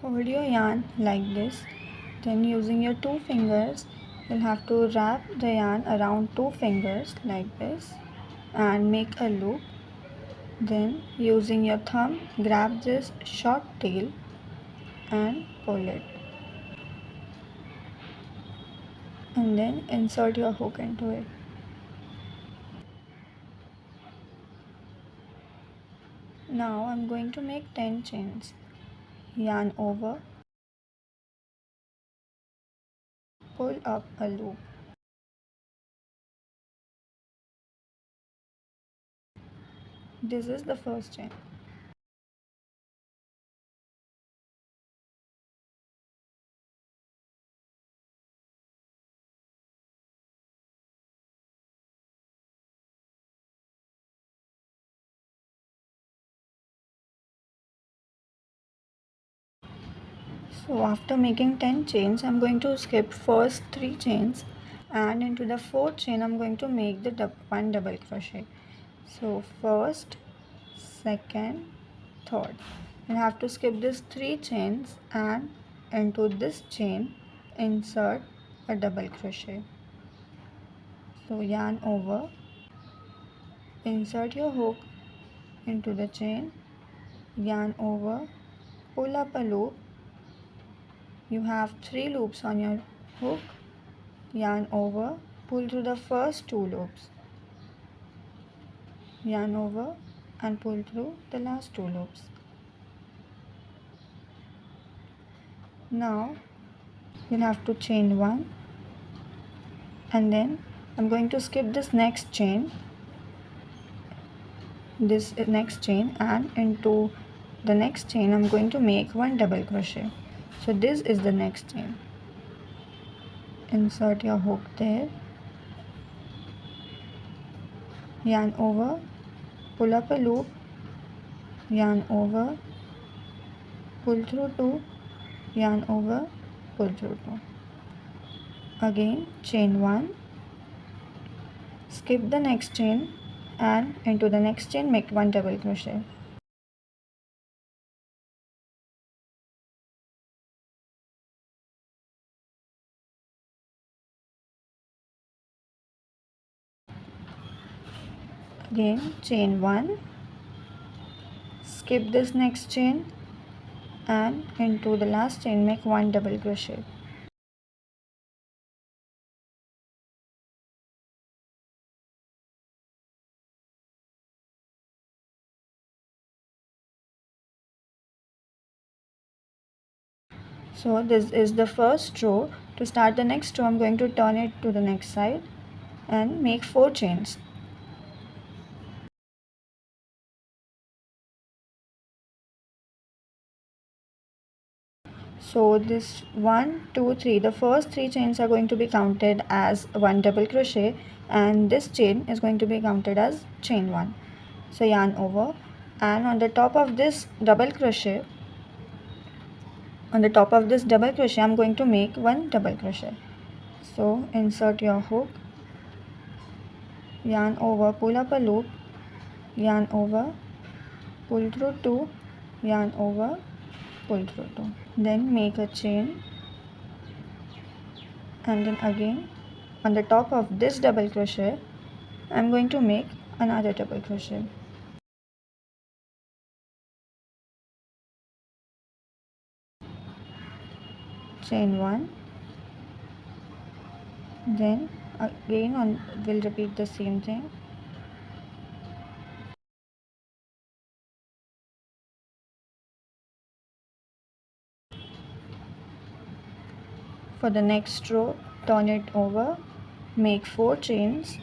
Hold your yarn like this, then using your two fingers you'll have to wrap the yarn around two fingers like this and make a loop. Then using your thumb grab this short tail and pull it, and then insert your hook into it. Now I'm going to make 10 chains. Yarn over, pull up a loop. This is the first chain. So after making 10 chains, I'm going to skip first 3 chains, and into the fourth chain I'm going to make the one double crochet. So first, second, third. You have to skip these 3 chains and into this chain insert a double crochet. So yarn over, insert your hook into the chain, yarn over, pull up a loop. You have 3 loops on your hook, yarn over, pull through the first 2 loops, yarn over and pull through the last 2 loops. Now you'll have to chain 1, and then I'm going to skip this next chain, and into the next chain I'm going to make 1 double crochet. So this is the next chain. Insert your hook there, yarn over, pull up a loop, yarn over, pull through 2, yarn over, pull through 2. Again chain 1, skip the next chain, and into the next chain make 1 double crochet. Again chain 1, skip this next chain, and into the last chain make 1 double crochet. So this is the first row. To start the next row I'm going to turn it to the next side and make 4 chains. So this 1, 2, 3, the first 3 chains are going to be counted as 1 double crochet, and this chain is going to be counted as chain 1. So yarn over, and on the top of this double crochet, I'm going to make 1 double crochet. So insert your hook, yarn over, pull up a loop, yarn over, pull through 2, yarn over, pull through 2. Then make a chain, and then again on the top of this double crochet I'm going to make another double crochet. Chain 1, then again we'll repeat the same thing. For the next row, turn it over, make 4 chains,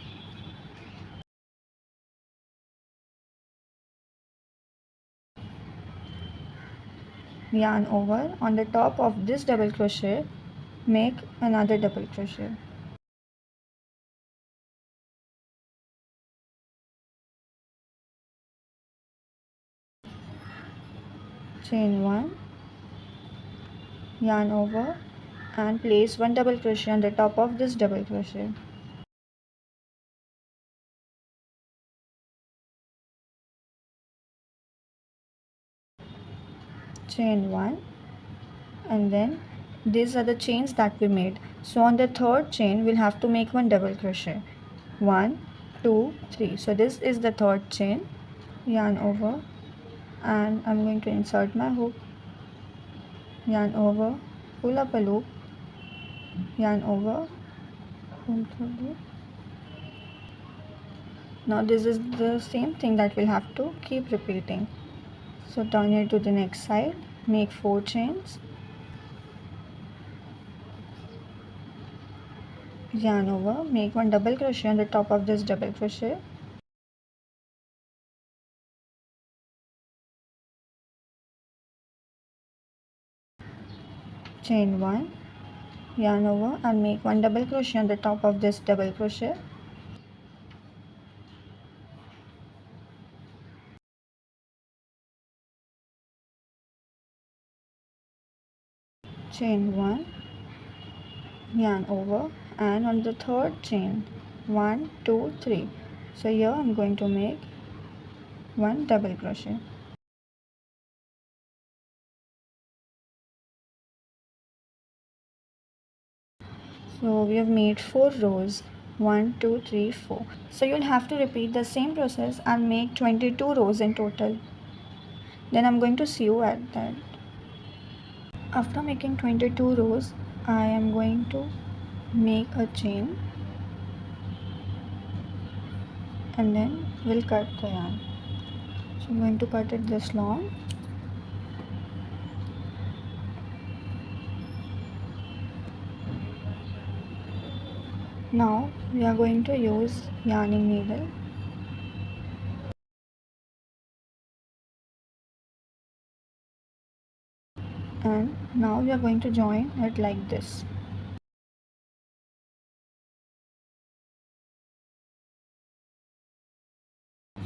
yarn over, on the top of this double crochet make another double crochet. Chain 1, yarn over, and place 1 double crochet on the top of this double crochet. Chain 1, and then these are the chains that we made. So on the third chain we'll have to make one double crochet. 1 2 3. So this is the third chain. Yarn over, and I'm going to insert my hook, yarn over, pull up a loop, yarn over, pull through loop. Now this is the same thing that we'll have to keep repeating. So turn it to the next side, make 4 chains, yarn over, make one double crochet on the top of this double crochet, chain 1, yarn over and make one double crochet on the top of this double crochet, chain 1, yarn over, and on the third chain 1 2 3. So here I'm going to make one double crochet. So we have made 4 rows, 1 2 3 4. So you'll have to repeat the same process and make 22 rows in total. Then I'm going to see you at that. After making 22 rows, I am going to make a chain and then we'll cut the yarn. So I'm going to cut it this long. Now we are going to use yarning needle. And now we are going to join it like this.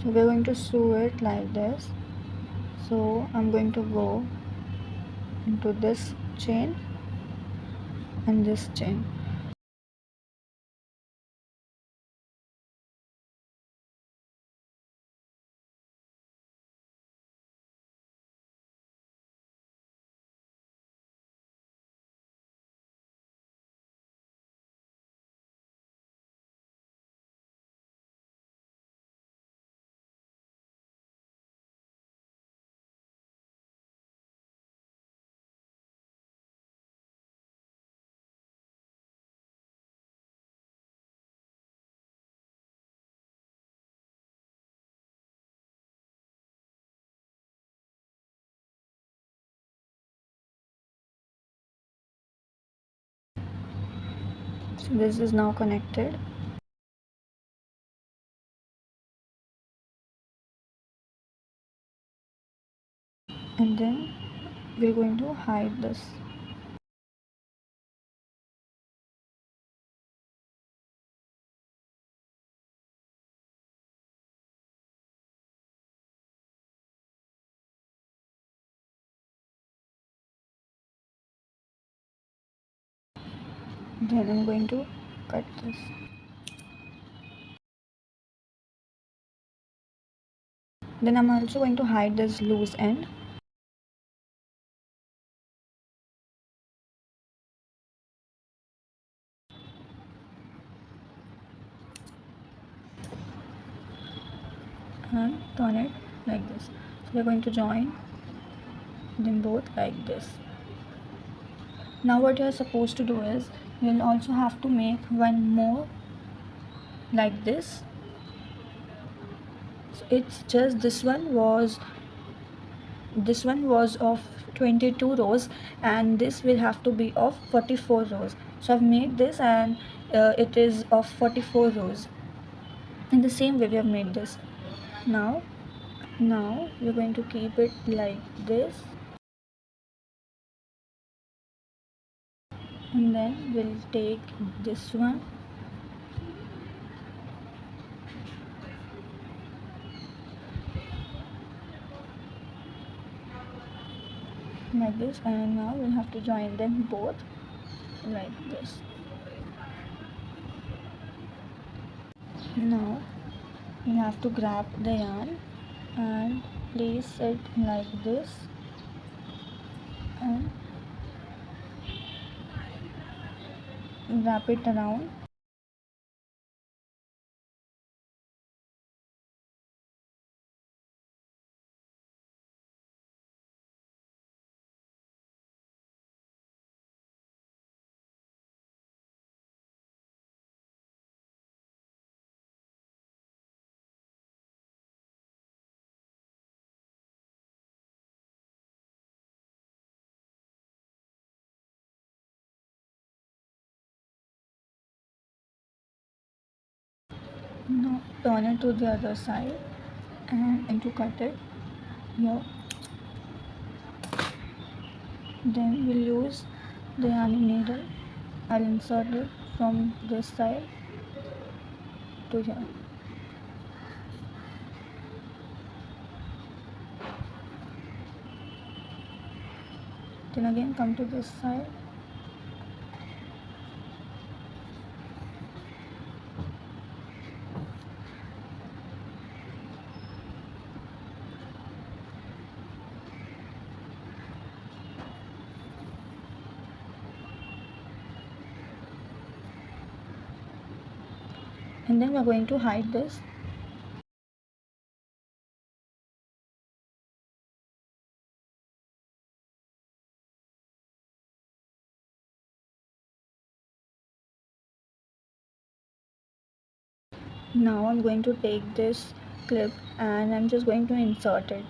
So we're going to sew it like this. So I'm going to go into this chain and this chain. So this is now connected. And then we're going to hide this. Then I'm going to cut this. Then I'm also going to hide this loose end. And turn it like this. So we're going to join them both like this. Now what you're supposed to do is you'll also have to make one more like this. So it's just this one was of 22 rows and this will have to be of 44 rows. So I've made this and it is of 44 rows. In the same way we have made this. Now we're going to keep it like this, and then we'll take this one like this, and now we'll have to join them both like this. Now we have to grab the yarn and place it like this and wrap it around. Now turn it to the other side and to cut it here. Then we'll use the yarn needle. I'll insert it from this side to here. Then again come to this side. And then we're going to hide this. Now I'm going to take this clip and I'm just going to insert it